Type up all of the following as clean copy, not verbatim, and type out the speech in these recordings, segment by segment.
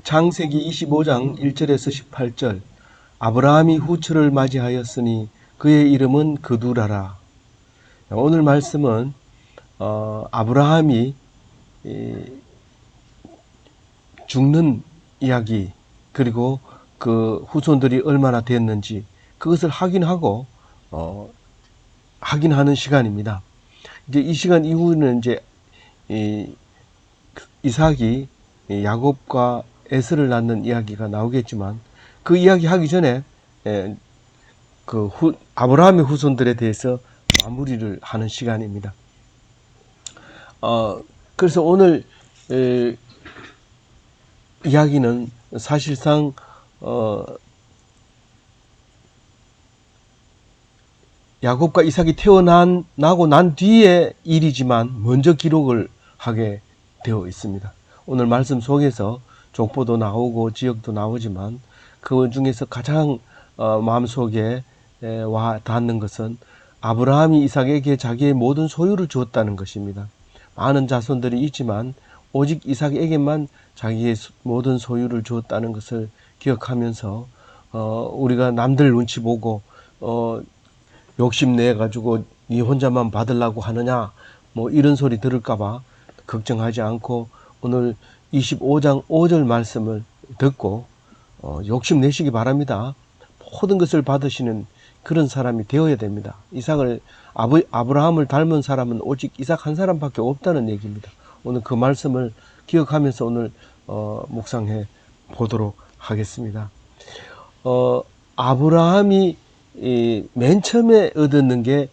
창세기 25장 1절에서 18절. 아브라함이 후처를 맞이하였으니 그의 이름은 그두라라. 오늘 말씀은 아브라함이 죽는 이야기, 그리고 그 후손들이 얼마나 됐는지 그것을 확인하는 시간입니다. 이제 이 시간 이후는 이제 이삭이 야곱과 에서를 낳는 이야기가 나오겠지만, 그 이야기 하기 전에 아브라함의 후손들에 대해서 마무리를 하는 시간입니다. 그래서 오늘 이야기는 사실상 야곱과 이삭이 태어나고 난 뒤의 일이지만 먼저 기록을 하게 되어 있습니다. 오늘 말씀 속에서 족보도 나오고 지역도 나오지만 그 중에서 가장 마음속에 와 닿는 것은 아브라함이 이삭에게 자기의 모든 소유를 주었다는 것입니다. 많은 자손들이 있지만 오직 이삭에게만 자기의 모든 소유를 주었다는 것을 기억하면서 우리가 남들 눈치 보고 욕심내 가지고 네 혼자만 받으려고 하느냐, 뭐 이런 소리 들을까봐 걱정하지 않고 오늘 25장 5절 말씀을 듣고 욕심내시기 바랍니다. 모든 것을 받으시는 그런 사람이 되어야 됩니다. 아브라함을 닮은 사람은 오직 이삭 한 사람밖에 없다는 얘기입니다. 오늘 그 말씀을 기억하면서 오늘 묵상해 보도록 하겠습니다. 아브라함이 맨 처음에 얻었는 게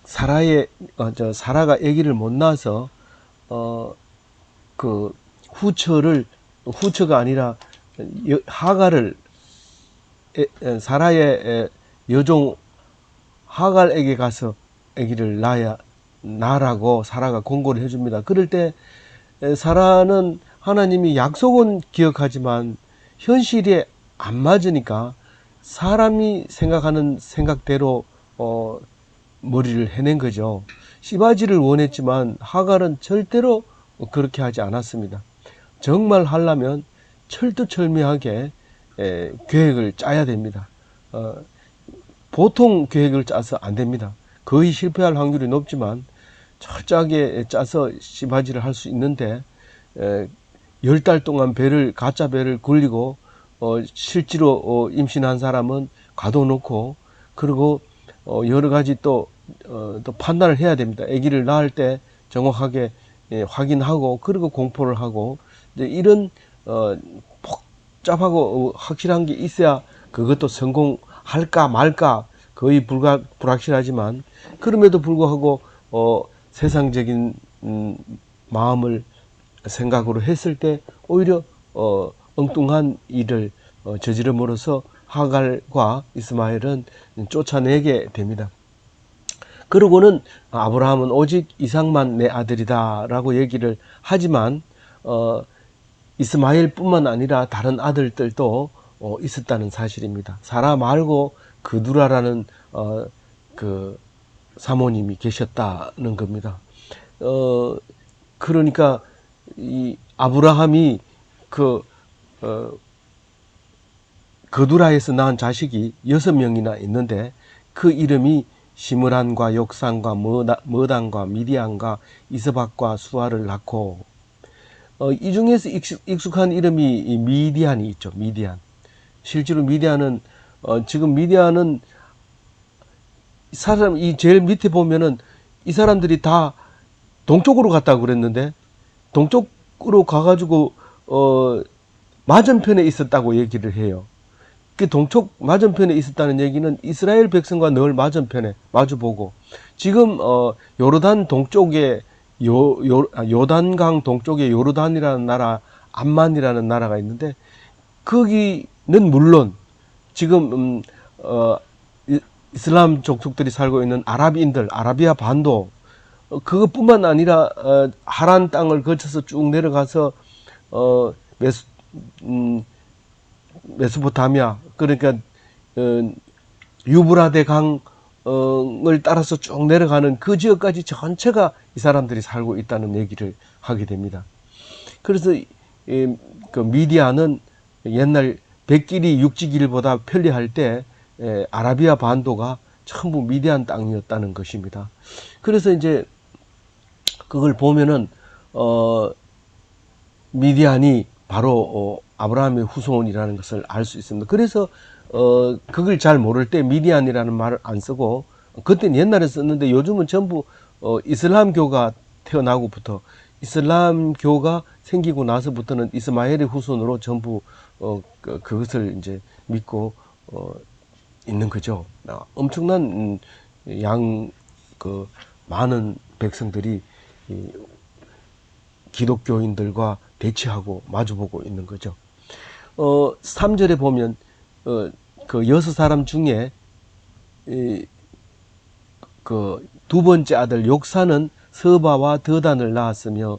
사라가 아기를 못 낳아서 그 후처가 아니라 하갈을, 사라의 여종 하갈에게 가서 아기를 낳으라고 사라가 공고를 해줍니다. 그럴 때 사라는 하나님이 약속은 기억하지만 현실에 안 맞으니까 사람이 생각하는 생각대로 머리를 해낸 거죠. 시바지를 원했지만 하갈은 절대로 그렇게 하지 않았습니다. 정말 하려면 철두철미하게 계획을 짜야 됩니다. 보통 계획을 짜서 안 됩니다. 거의 실패할 확률이 높지만 철저하게 짜서 시바지를 할 수 있는데 10달 동안 가짜 배를 굴리고 실제로 임신한 사람은 가둬놓고, 그리고 여러 가지 또 판단을 해야 됩니다. 아기를 낳을 때 정확하게 확인하고, 그리고 공포를 하고, 이제 이런 복잡하고 확실한 게 있어야 그것도 성공할까 말까 거의 불확실하지만, 그럼에도 불구하고 세상적인 마음을 생각으로 했을 때 오히려 엉뚱한 일을 저지름으로써 하갈과 이스마엘은 쫓아내게 됩니다. 그러고는 아브라함은 오직 이삭만 내 아들이다 라고 얘기를 하지만 이스마엘뿐만 아니라 다른 아들들도 있었다는 사실입니다. 사라 말고 그두라라는 그 사모님이 계셨다는 겁니다. 그러니까 이 아브라함이 그두라에서 낳은 자식이 6명이나 있는데 그 이름이 시므란과 욕산과 머단과 미디안과 이스박과 수아를 낳고, 이 중에서 익숙한 이름이 미디안이 있죠. 미디안. 실제로 미디안은 지금 미디안은 이 제일 밑에 보면은 이 사람들이 다 동쪽으로 갔다고 그랬는데, 동쪽으로 가가지고 맞은편에 있었다고 얘기를 해요. 그 동쪽 맞은편에 있었다는 얘기는 이스라엘 백성과 늘 맞은편에 마주보고, 지금 요르단 동쪽에 요단강 동쪽에 요르단이라는 나라, 암만이라는 나라가 있는데, 거기는 물론 지금 이슬람 족속들이 살고 있는 아라비아 반도, 그것뿐만 아니라 하란 땅을 거쳐서 쭉 내려가서 메소포타미아, 그러니까 유브라데 강을 따라서 쭉 내려가는 그 지역까지 전체가 이 사람들이 살고 있다는 얘기를 하게 됩니다. 그래서 그 미디안은 옛날 백길이 육지길보다 편리할 때 아라비아 반도가 전부 미디안 땅이었다는 것입니다. 그래서 이제 그걸 보면은 미디안이 바로 아브라함의 후손이라는 것을 알 수 있습니다. 그래서 그걸 잘 모를 때 미디안이라는 말을 안 쓰고, 그때는 옛날에 썼는데 요즘은 전부 이슬람교가 태어나고부터, 이슬람교가 생기고 나서부터는 이스마엘의 후손으로 전부 그것을 이제 믿고 있는 거죠. 엄청난 그 많은 백성들이 기독교인들과 대치하고 마주보고 있는 거죠. 3절에 보면 그 6사람 중에 그 두 번째 아들 욕사는 서바와 드단을 낳았으며,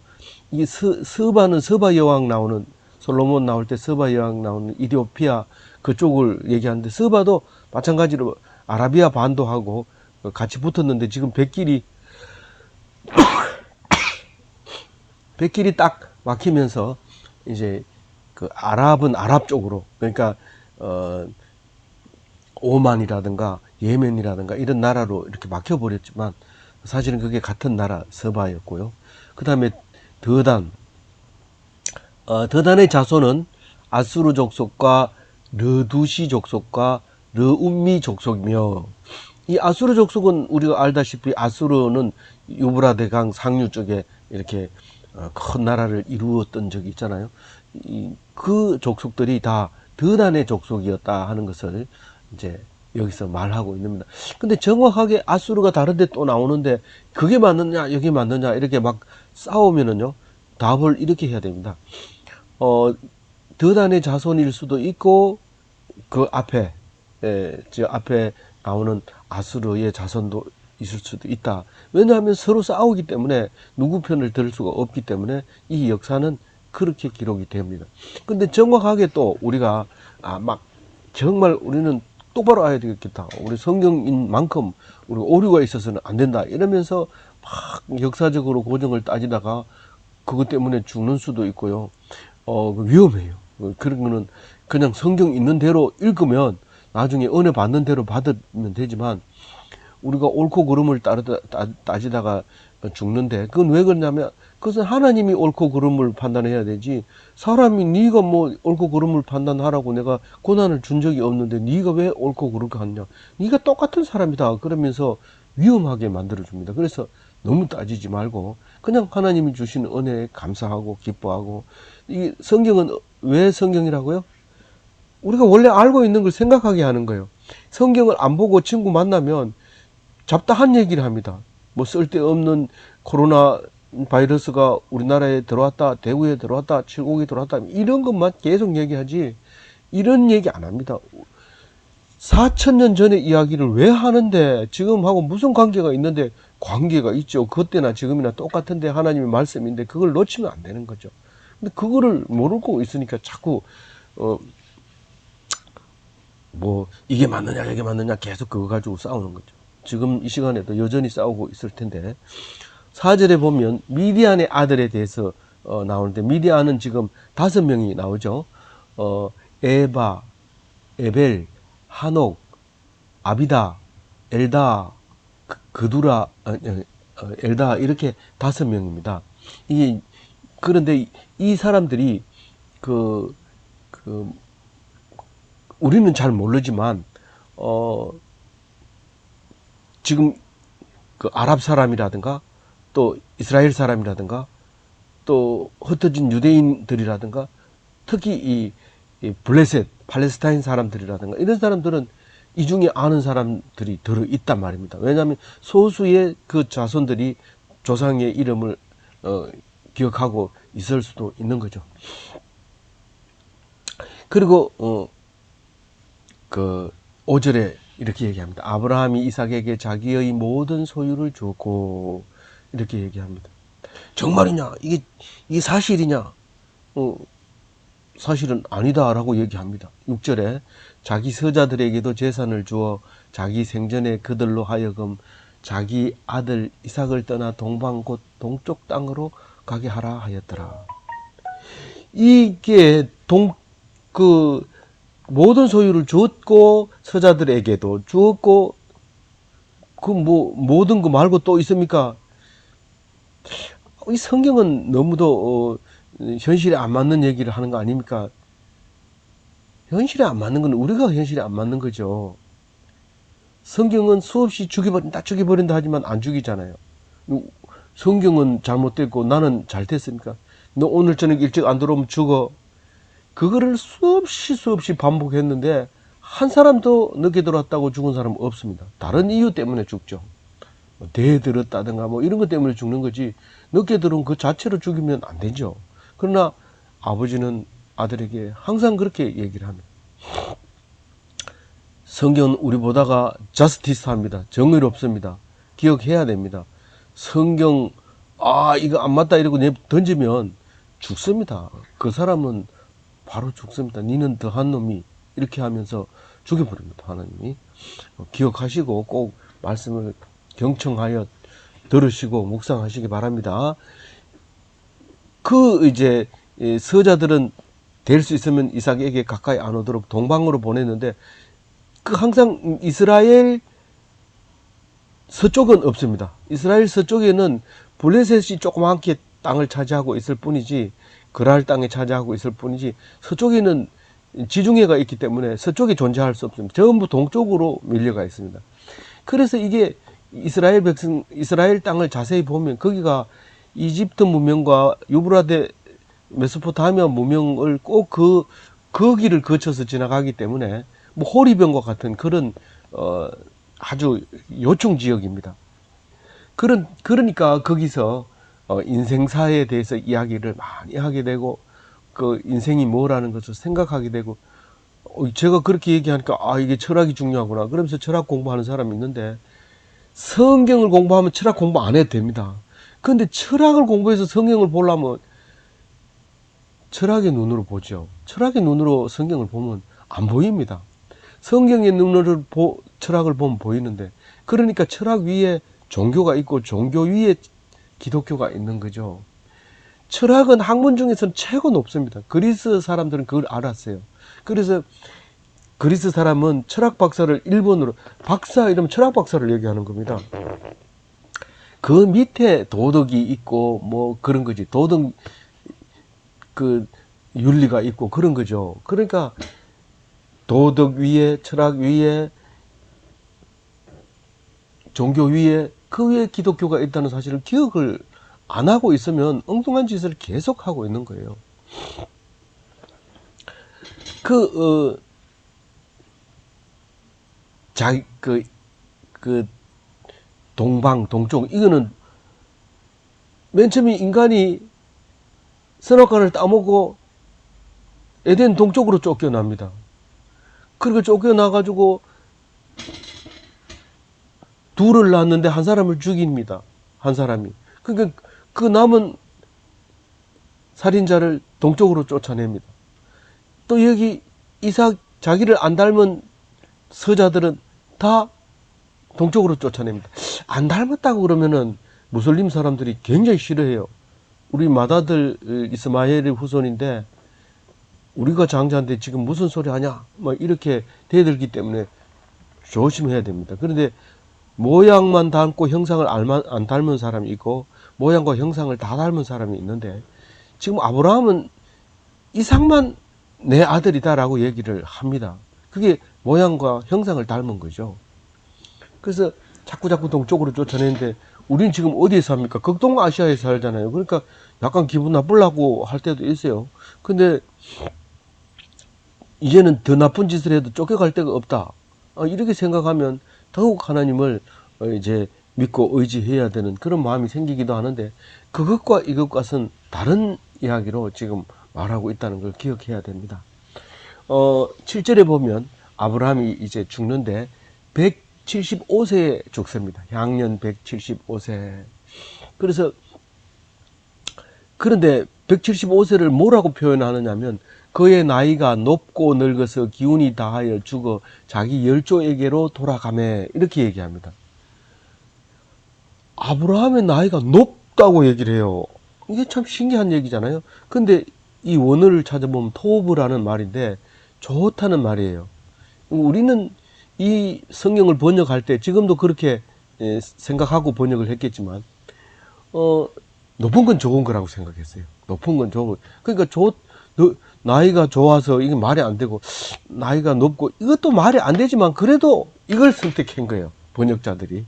이 서바는 서바 여왕 나오는, 솔로몬 나올 때 서바 여왕 나오는 이디오피아 그쪽을 얘기하는데, 서바도 마찬가지로 아라비아 반도하고 같이 붙었는데 지금 백길이 딱 막히면서 이제 그 아랍은 아랍 쪽으로, 그러니까 오만이라든가 예멘이라든가 이런 나라로 이렇게 막혀버렸지만 사실은 그게 같은 나라 서바였고요. 그 다음에 드단, 드단의 자손은 아수르 족속과 르두시 족속과 르움미 족속이며, 이 아수르 족속은 우리가 알다시피 아수르는 유브라데강 상류 쪽에 이렇게 큰 나라를 이루었던 적이 있잖아요. 그 족속들이 다 드단의 족속이었다 하는 것을 이제 여기서 말하고 있습니다. 근데 정확하게 아수르가 다른데 또 나오는데 그게 맞느냐 여기 맞느냐 이렇게 막 싸우면은요, 답을 이렇게 해야 됩니다. 드단의 자손일 수도 있고 그 앞에 저 앞에 나오는 아수르의 자손도 있을 수도 있다. 왜냐하면 서로 싸우기 때문에 누구 편을 들 수가 없기 때문에 이 역사는 그렇게 기록이 됩니다. 근데 정확하게 또 우리가 막 정말 우리는 똑바로 알아야 되겠다, 우리 성경인 만큼 우리 오류가 있어서는 안 된다 이러면서 막 역사적으로 고정을 따지다가 그것 때문에 죽는 수도 있고요. 위험해요. 그런 거는 그냥 성경 있는 대로 읽으면 나중에 은혜 받는 대로 받으면 되지만, 우리가 옳고 그름을 따지다가 죽는데, 그건 왜 그러냐면 그것은 하나님이 옳고 그름을 판단해야 되지, 사람이 네가 뭐 옳고 그름을 판단하라고 내가 고난을 준 적이 없는데 네가 왜 옳고 그렇게 하냐, 네가 똑같은 사람이다 그러면서 위험하게 만들어줍니다. 그래서 너무 따지지 말고 그냥 하나님이 주신 은혜에 감사하고 기뻐하고. 이 성경은 왜 성경이라고요? 우리가 원래 알고 있는 걸 생각하게 하는 거예요. 성경을 안 보고 친구 만나면 잡다한 얘기를 합니다. 뭐 쓸데없는 코로나 바이러스가 우리나라에 들어왔다, 대구에 들어왔다, 칠곡에 들어왔다, 이런 것만 계속 얘기하지 이런 얘기 안 합니다. 4,000년 전의 이야기를 왜 하는데, 지금하고 무슨 관계가 있는데? 관계가 있죠. 그때나 지금이나 똑같은데 하나님의 말씀인데 그걸 놓치면 안 되는 거죠. 근데 그거를 모르고 있으니까 자꾸 뭐 이게 맞느냐 이게 맞느냐 계속 그거 가지고 싸우는 거죠. 지금 이 시간에도 여전히 싸우고 있을 텐데, 4절에 보면 미디안의 아들에 대해서 나오는데, 미디안은 지금 5명이 나오죠. 에바, 에벨, 한옥, 아비다, 엘다, 그두라, 엘다, 이렇게 5명입니다. 그런데 이 사람들이 우리는 잘 모르지만 지금 그 아랍 사람이라든가 또 이스라엘 사람이라든가 또 흩어진 유대인들이라든가 특히 이 블레셋 팔레스타인 사람들이라든가 이런 사람들은 이 중에 아는 사람들이 들어 있단 말입니다. 왜냐하면 소수의 그 자손들이 조상의 이름을 기억하고 있을 수도 있는 거죠. 그리고 그 5절에 이렇게 얘기합니다. 아브라함이 이삭에게 자기의 모든 소유를 주었고, 이렇게 얘기합니다. 정말이냐? 이게 사실이냐? 사실은 아니다라고 얘기합니다. 6절에 자기 서자들에게도 재산을 주어 자기 생전에 그들로 하여금 자기 아들 이삭을 떠나 동방 곧 동쪽 땅으로 가게 하라 하였더라. 이게 모든 소유를 주었고, 서자들에게도 주었고, 모든 거 말고 또 있습니까? 이 성경은 너무도, 현실에 안 맞는 얘기를 하는 거 아닙니까? 현실에 안 맞는 건 우리가 현실에 안 맞는 거죠. 성경은 수없이 죽여버린다 하지만 안 죽이잖아요. 성경은 잘못됐고 나는 잘 됐습니까? 너 오늘 저녁 일찍 안 들어오면 죽어. 그거를 수없이 반복했는데 한 사람도 늦게 들어왔다고 죽은 사람은 없습니다. 다른 이유 때문에 죽죠. 대에 들었다든가 이런 것 때문에 죽는 거지, 늦게 들어온 그 자체로 죽이면 안 되죠. 그러나 아버지는 아들에게 항상 그렇게 얘기를 합니다. 성경은 우리 보다가 저스티스 합니다. 정의롭습니다. 기억해야 됩니다. 성경 이거 안 맞다 이러고 던지면 죽습니다. 그 사람은 바로 죽습니다. 니는 더한 놈이, 이렇게 하면서 죽여버립니다. 하나님이. 기억하시고 꼭 말씀을 경청하여 들으시고 묵상하시기 바랍니다. 이제 서자들은 될 수 있으면 이삭에게 가까이 안 오도록 동방으로 보냈는데, 항상 이스라엘 서쪽은 없습니다. 이스라엘 서쪽에는 블레셋이 조그맣게 땅을 차지하고 있을 뿐이지, 그랄 땅에 차지하고 있을 뿐이지, 서쪽에는 지중해가 있기 때문에 서쪽에 존재할 수 없습니다. 전부 동쪽으로 밀려가 있습니다. 그래서 이게 이스라엘 땅을 자세히 보면 거기가 이집트 문명과 유브라데 메소포타미아 문명을 꼭 거기를 거쳐서 지나가기 때문에 호리병과 같은 그런 아주 요충 지역입니다. 그러니까 거기서 인생사에 대해서 이야기를 많이 하게 되고, 그 인생이 뭐라는 것을 생각하게 되고, 제가 그렇게 얘기하니까 이게 철학이 중요하구나 그러면서 철학 공부하는 사람이 있는데, 성경을 공부하면 철학 공부 안 해도 됩니다. 그런데 철학을 공부해서 성경을 보려면 철학의 눈으로 보죠. 철학의 눈으로 성경을 보면 안 보입니다. 성경의 눈으로 철학을 보면 보이는데, 그러니까 철학 위에 종교가 있고 종교 위에 기독교가 있는 거죠. 철학은 학문 중에서는 최고 높습니다. 그리스 사람들은 그걸 알았어요. 그래서 그리스 사람은 철학 박사를 일본어로 박사 이러면 철학 박사를 얘기하는 겁니다. 그 밑에 도덕이 있고 그런 거지. 도덕 윤리가 있고 그런 거죠. 그러니까 도덕 위에, 철학 위에, 종교 위에, 그 위에 기독교가 있다는 사실을 기억을 안 하고 있으면 엉뚱한 짓을 계속 하고 있는 거예요. 동쪽, 이거는 맨 처음에 인간이 선악과를 따먹고 에덴 동쪽으로 쫓겨납니다. 그리고 쫓겨나가지고 둘을 낳았는데 한 사람을 죽입니다. 한 사람이. 그러니까 그 남은 살인자를 동쪽으로 쫓아냅니다. 또 여기 이삭 자기를 안 닮은 서자들은 다 동쪽으로 쫓아냅니다. 안 닮았다고 그러면은 무슬림 사람들이 굉장히 싫어해요. 우리 맏아들 이스마엘의 후손인데 우리가 장자인데 지금 무슨 소리 하냐 이렇게 대들기 때문에 조심해야 됩니다. 그런데 모양만 닮고 형상을 안 닮은 사람이 있고 모양과 형상을 다 닮은 사람이 있는데, 지금 아브라함은 이삭만 내 아들이다라고 얘기를 합니다. 그게 모양과 형상을 닮은 거죠. 그래서 자꾸 동쪽으로 쫓아내는데, 우리는 지금 어디에 삽니까? 극동아시아에 살잖아요. 그러니까 약간 기분 나쁘려고 할 때도 있어요. 근데 이제는 더 나쁜 짓을 해도 쫓겨갈 데가 없다, 이렇게 생각하면 더욱 하나님을 이제 믿고 의지해야 되는 그런 마음이 생기기도 하는데, 그것과 이것과는 다른 이야기로 지금 말하고 있다는 걸 기억해야 됩니다. 7절에 보면 아브라함이 이제 죽는데 175세에 죽습니다. 향년 175세. 그런데 175세를 뭐라고 표현하느냐면, 그의 나이가 높고 늙어서 기운이 다하여 죽어 자기 열조에게로 돌아가매, 이렇게 얘기합니다. 아브라함의 나이가 높다고 얘기를 해요. 이게 참 신기한 얘기잖아요. 근데 이 원어를 찾아보면 토브라는 말인데 좋다는 말이에요. 우리는 이 성경을 번역할 때 지금도 그렇게 생각하고 번역을 했겠지만 높은 건 좋은 거라고 생각했어요. 높은 건 좋은 거. 그러니까 나이가 좋아서 이게 말이 안 되고 나이가 높고 이것도 말이 안 되지만 그래도 이걸 선택한 거예요. 번역자들이.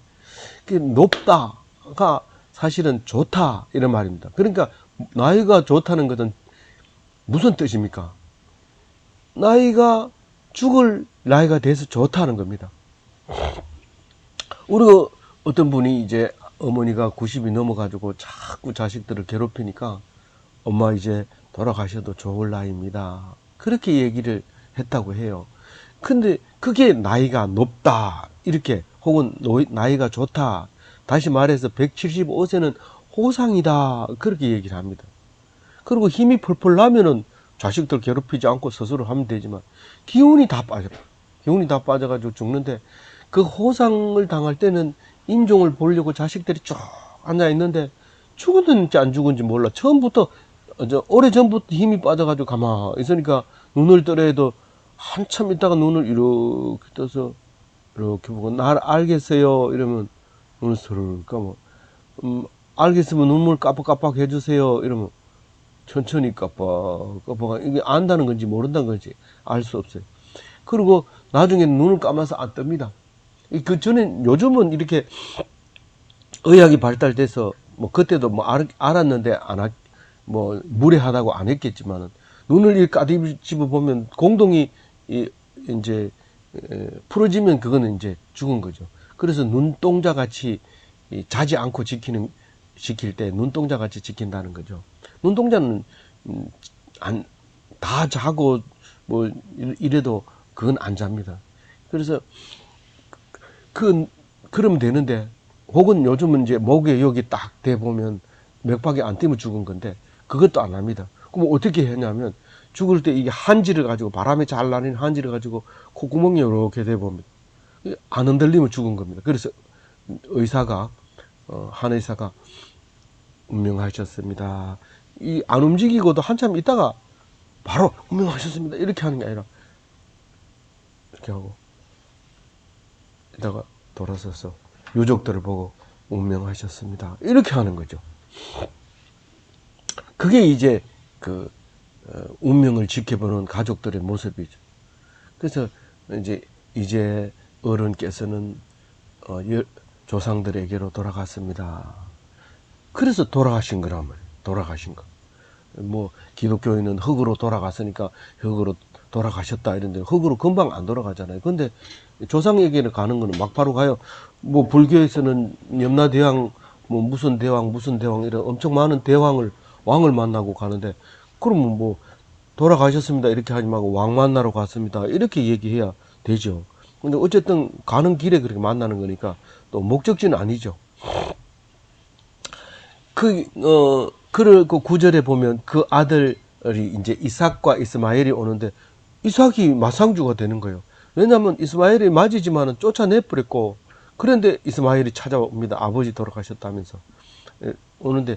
높다가 사실은 좋다 이런 말입니다. 그러니까 나이가 좋다는 것은 무슨 뜻입니까? 나이가 죽을 나이가 돼서 좋다는 겁니다. 우리가 어떤 분이 이제 어머니가 90이 넘어가지고 자꾸 자식들을 괴롭히니까 엄마 이제 돌아가셔도 좋을 나이입니다. 그렇게 얘기를 했다고 해요. 근데 그게 나이가 높다 이렇게 혹은 나이가 좋다, 다시 말해서 175세는 호상이다 그렇게 얘기를 합니다. 그리고 힘이 펄펄 나면은 자식들 괴롭히지 않고 스스로 하면 되지만 기운이 다 빠져요. 기운이 다 빠져가지고 죽는데 그 호상을 당할 때는 임종을 보려고 자식들이 쭉 앉아 있는데 죽었는지 안 죽은지 몰라. 처음부터 오래 전부터 힘이 빠져가지고 가만히 있으니까 눈을 뜨래도 한참 있다가 눈을 이렇게 떠서 이렇게 보고 날 알겠어요 이러면 눈을 스르르 감고 알겠으면 눈물 깜빡깜빡 해주세요 이러면 천천히 깜빡깜빡. 이게 안다는 건지 모른다는 건지 알 수 없어요. 그리고 나중에 눈을 감아서 안 뜹니다. 그 전에 요즘은 이렇게 의학이 발달돼서 뭐 그때도 뭐 알았는데 뭐 무례하다고 안 했겠지만은 눈을 이렇게 까뒤집어 보면 공동이 이제 풀어지면 그거는 이제 죽은 거죠. 그래서 눈동자 같이 자지 않고 지킬 때 눈동자 같이 지킨다는 거죠. 눈동자는 다 자고 뭐 이래도 그건 안 잡니다. 그래서 그러면 되는데 혹은 요즘은 이제 목에 여기 딱 대보면 맥박이 안 뜨면 죽은 건데 그것도 안 합니다. 그럼 어떻게 했냐면 죽을 때 이게 한지를 가지고 바람에 잘 나는 한지를 가지고 콧구멍에 이렇게 대보면 안 흔들리면 죽은 겁니다. 그래서 의사가 한 의사가 운명하셨습니다. 이 안 움직이고도 한참 있다가 바로 운명하셨습니다. 이렇게 하는 게 아니라 이렇게 하고 이따가 돌아서서 유족들을 보고 운명하셨습니다. 이렇게 하는 거죠. 그게 이제 그 운명을 지켜보는 가족들의 모습이죠. 그래서 이제 어른께서는 조상들에게로 돌아갔습니다. 그래서 돌아가신 거란 말이에요. 돌아가신 거. 뭐 기독교인은 흙으로 돌아갔으니까 흙으로 돌아가셨다 이런데 흙으로 금방 안 돌아가잖아요. 근데 조상에게는 가는 거는 막바로 가요. 뭐 불교에서는 염라대왕 뭐 무슨 대왕 이런 엄청 많은 왕을 만나고 가는데 그러면 뭐 돌아가셨습니다 이렇게 하지 말고 왕 만나러 갔습니다 이렇게 얘기해야 되죠. 근데 어쨌든 가는 길에 그렇게 만나는 거니까 또 목적지는 아니죠. 그리고 구절에 보면 그 아들이 이제 이삭과 이스마엘이 오는데 이삭이 마상주가 되는 거예요. 왜냐하면 이스마엘이 맞이지만은 쫓아내버렸고 그런데 이스마엘이 찾아옵니다. 아버지 돌아가셨다면서 오는데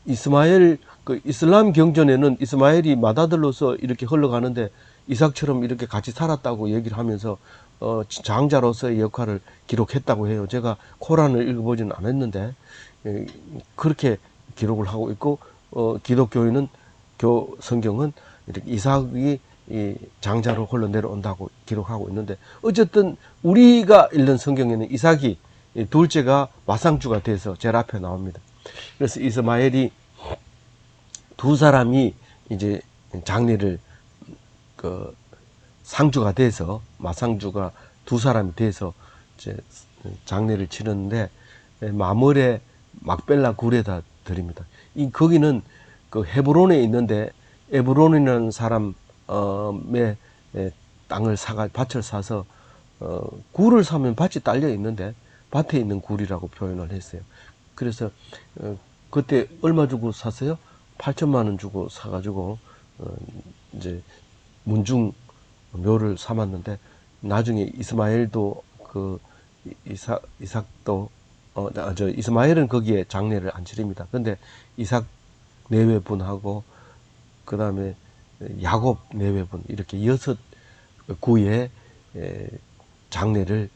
이스마엘 그 이슬람 경전에는 이스마엘이 맏아들로서 이렇게 흘러가는데 이삭처럼 이렇게 같이 살았다고 얘기를 하면서 장자로서의 역할을 기록했다고 해요. 제가 코란을 읽어보지는 않았는데 그렇게 기록을 하고 있고 기독교인은 성경은 이렇게 이삭이 이 장자로 흘러 내려온다고 기록하고 있는데 어쨌든 우리가 읽는 성경에는 이삭이 둘째가 마상주가 돼서 제일 앞에 나옵니다. 그래서 이스마엘이 두 사람이 이제 장례를 상주가 돼서 마상주가 두 사람이 돼서 이제 장례를 치렀는데 마물의 막벨라 굴에다 드립니다. 거기는 그 헤브론에 있는데 에브론이라는 사람의 땅을 밭을 사서 굴을 사면 밭이 딸려 있는데 밭에 있는 굴이라고 표현을 했어요. 그래서 그때 얼마 주고 샀어요? 8천만 원 주고 사가지고 이제 문중 묘를 삼았는데 나중에 이스마엘도 그 이삭도 이스마엘은 거기에 장례를 안 치릅니다. 근데 이삭 내외분하고 그 다음에 야곱 내외분, 이렇게 6구의 장례를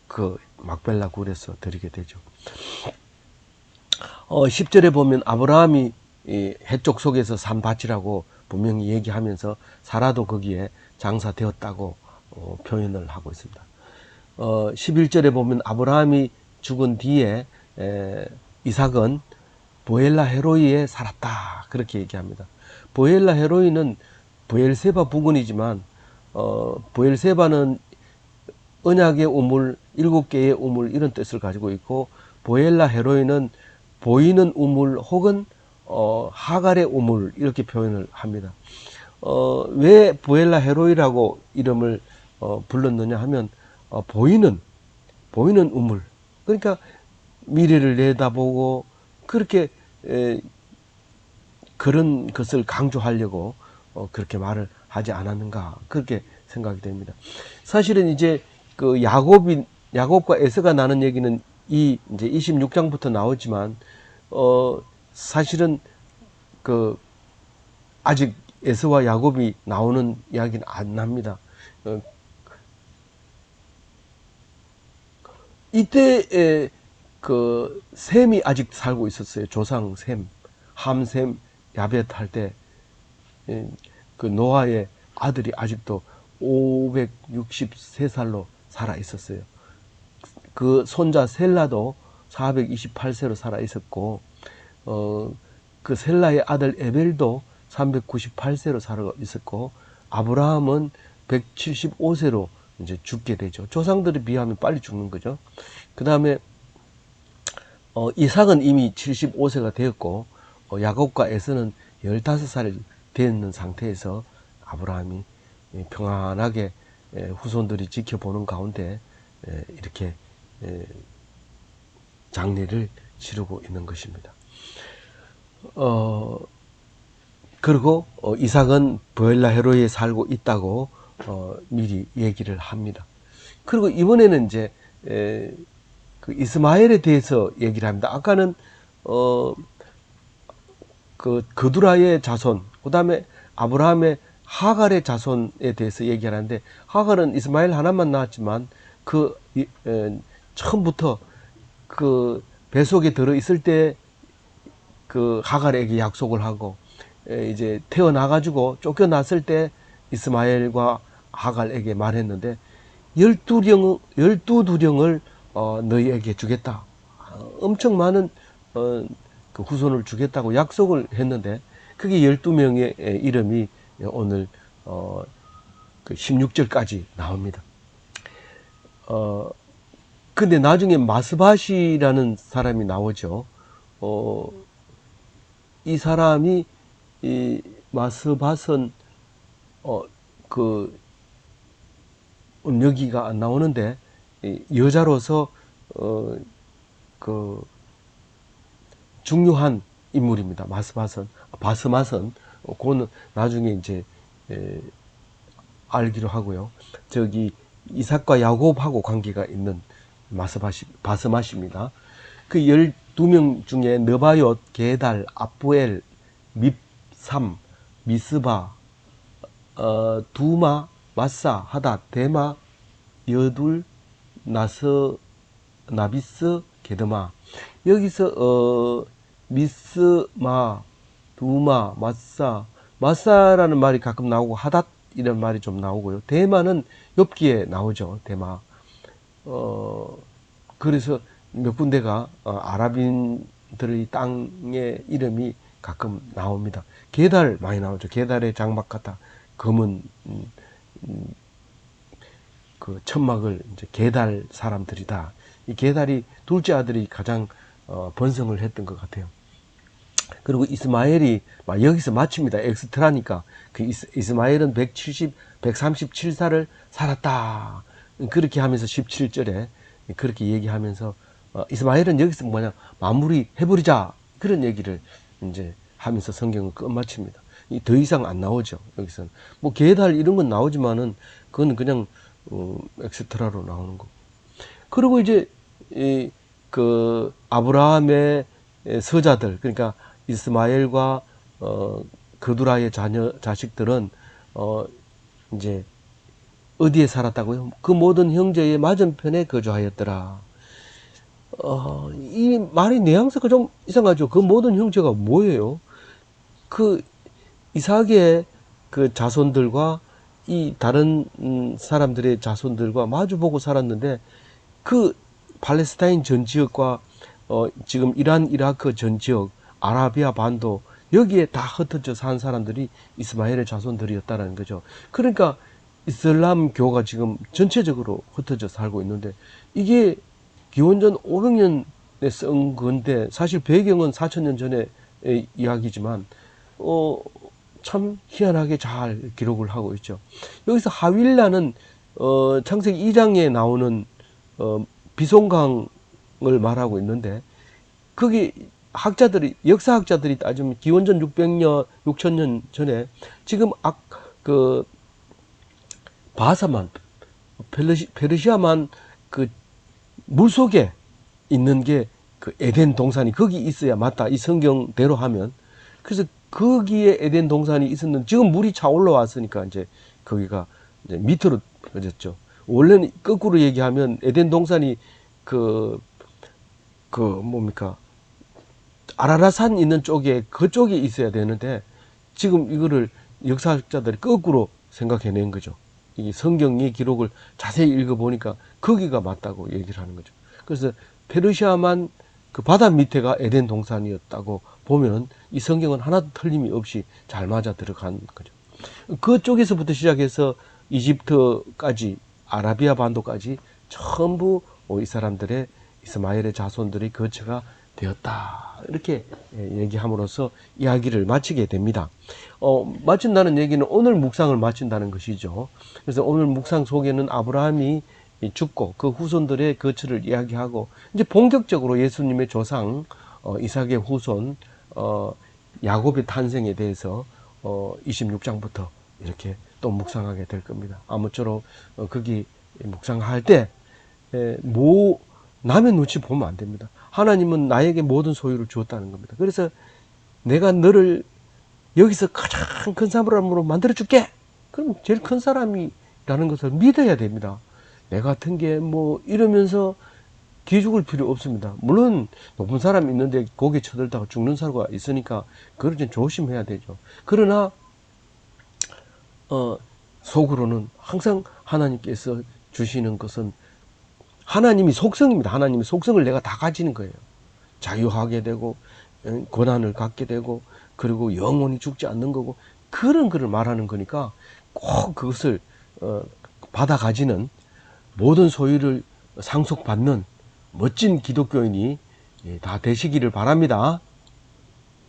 그 막벨라 굴에서 드리게 되죠. 10절에 보면 아브라함이 해쪽 속에서 산 밭이라고 분명히 얘기하면서 사라도 거기에 장사되었다고 표현을 하고 있습니다. 11절에 보면 아브라함이 죽은 뒤에 이삭은 보엘라 헤로이에 살았다, 그렇게 얘기합니다. 보엘라 헤로이는 브엘세바 부근이지만 브엘세바는 언약의 우물, 7개의 우물, 이런 뜻을 가지고 있고, 보엘라 헤로이는 보이는 우물 혹은 하갈의 우물, 이렇게 표현을 합니다. 왜 보엘라 헤로이라고 이름을 불렀느냐 하면 보이는 우물, 그러니까 미래를 내다보고 그렇게 그런 것을 강조하려고 그렇게 말을 하지 않았는가, 그렇게 생각이 됩니다. 사실은 이제 그 야곱과 에서가 나는 얘기는 이제 26장부터 나오지만 사실은 그 아직 에서와 야곱이 나오는 이야기는 안 납니다. 이때 그 셈이 아직 살고 있었어요. 조상 셈, 함셈, 야벳 할 때 그 노아의 아들이 아직도 563살로 살아 있었어요. 그 손자 셀라도 428세로 살아 있었고, 그 셀라의 아들 에벨도 398세로 살아 있었고, 아브라함은 175세로 이제 죽게 되죠. 조상들에 비하면 빨리 죽는 거죠. 그 다음에 이삭은 이미 75세가 되었고, 야곱과 에서는 15살이 되는 상태에서 아브라함이 평안하게 후손들이 지켜보는 가운데 이렇게 장례를 치르고 있는 것입니다. 그리고 이삭은 브엘라 헤로이에 살고 있다고 미리 얘기를 합니다. 그리고 이번에는 이제 그 이스마엘에 대해서 얘기를 합니다. 아까는 그 그두라의 자손, 그 다음에 아브라함의 하갈의 자손에 대해서 얘기하는데, 하갈은 이스마엘 하나만 낳았지만 그 처음부터 그 뱃속에 들어 있을 때 그 하갈에게 약속을 하고, 이제 태어나 가지고 쫓겨났을 때 이스마엘과 하갈에게 말했는데, 12두령을 너희에게 주겠다, 엄청 많은 그 후손을 주겠다고 약속을 했는데, 그게 12명의 이름이 오늘 그 16절까지 나옵니다. 근데 나중에 마스밧이라는 사람이 나오죠. 이 사람이, 이 마스밧은 그 여기가 안 나오는데, 여자로서 그 중요한 인물입니다. 바스맛은 그거는 나중에 이제 알기로 하고요. 저기 이삭과 야곱하고 관계가 있는 바스맛입니다. 그 12명 중에 느바옅, 게달, 아부엘, 밉삼, 미스바, 두마, 마사, 하닷, 데마, 여둘, 나비스, 게드마. 여기서 미스마, 두마, 마사라는 말이 가끔 나오고, 하닷 이런 말이 좀 나오고요. 데마는 욥기에 나오죠. 데마. 그래서 몇 군데가 아랍인들의 땅의 이름이 가끔 나옵니다. 게달 많이 나오죠. 게달의 장막 같아 검은 그 천막을 이제 게달 사람들이다. 이 게달이 둘째 아들이 가장 번성을 했던 것 같아요. 그리고 이스마엘이 여기서 마칩니다. 엑스트라니까. 그 이스마엘은 137살을 살았다, 그렇게 하면서 17절에 그렇게 얘기하면서 이스마엘은 여기서 뭐냐, 마무리 해버리자, 그런 얘기를 이제 하면서 성경을 끝마칩니다. 더 이상 안 나오죠. 여기서는 뭐 게달 이런 건 나오지만은 그건 그냥 엑스트라로 나오는 거고. 그리고 이제 그 아브라함의 서자들, 그러니까 이스마엘과 그두라의 자식들은 이제 어디에 살았다고요? 그 모든 형제의 맞은편에 거주하였더라. 이 말이 뉘앙스가 좀 이상하죠. 그 모든 형제가 뭐예요? 그 이삭의 그 자손들과 이 다른 사람들의 자손들과 마주보고 살았는데, 그 팔레스타인 전 지역과 지금 이란 이라크 전 지역, 아라비아 반도, 여기에 다 흩어져 산 사람들이 이스마엘의 자손들이었다는 거죠. 그러니까 이슬람교가 지금 전체적으로 흩어져 살고 있는데, 이게 기원전 500년에 쓴 건데, 사실 배경은 4000년 전의 이야기지만 참 희한하게 잘 기록을 하고 있죠. 여기서 하윌라는 창세기 2장에 나오는 비송강을 말하고 있는데, 거기 학자들이, 역사학자들이 따지면 기원전 600년, 6000년 전에 지금 그 바사만, 페르시아만 그 물속에 있는 게 그 에덴 동산이 거기 있어야 맞다, 이 성경대로 하면. 그래서 거기에 에덴 동산이 있었는데, 지금 물이 차 올라왔으니까 이제 거기가 이제 밑으로 퍼졌죠. 원래는 거꾸로 얘기하면 에덴 동산이 뭡니까, 아라라산 있는 쪽에, 그쪽에 있어야 되는데, 지금 이거를 역사학자들이 거꾸로 생각해낸 거죠. 이 성경의 기록을 자세히 읽어보니까 거기가 맞다고 얘기를 하는 거죠. 그래서 페르시아만 그 바다 밑에가 에덴 동산이었다고 보면 이 성경은 하나도 틀림이 없이 잘 맞아 들어간 거죠. 그쪽에서부터 시작해서 이집트까지, 아라비아 반도까지 전부 이 사람들의, 이스마엘의 자손들의 거처가 되었다, 이렇게 얘기함으로써 이야기를 마치게 됩니다. 마친다는 얘기는 오늘 묵상을 마친다는 것이죠. 그래서 오늘 묵상 속에는 아브라함이 죽고 그 후손들의 거처를 이야기하고, 이제 본격적으로 예수님의 조상 이삭의 후손 야곱의 탄생에 대해서 26장부터 이렇게 또 묵상하게 될 겁니다. 아무쪼록 거기 묵상할 때 남의 눈치 보면 안 됩니다. 하나님은 나에게 모든 소유를 주었다는 겁니다. 그래서 내가 너를 여기서 가장 큰 사람으로 만들어 줄게. 그럼 제일 큰 사람이라는 것을 믿어야 됩니다. 내 같은 게 이러면서 기죽을 필요 없습니다. 물론 높은 사람이 있는데 고개 쳐들다가 죽는 사고가 있으니까 그걸 좀 조심해야 되죠. 그러나 속으로는 항상 하나님께서 주시는 것은 하나님이 속성입니다. 하나님의 속성을 내가 다 가지는 거예요. 자유하게 되고 권한을 갖게 되고, 그리고 영원히 죽지 않는 거고, 그런 거를 말하는 거니까 꼭 그것을 받아 가지는, 모든 소유를 상속받는 멋진 기독교인이 다 되시기를 바랍니다.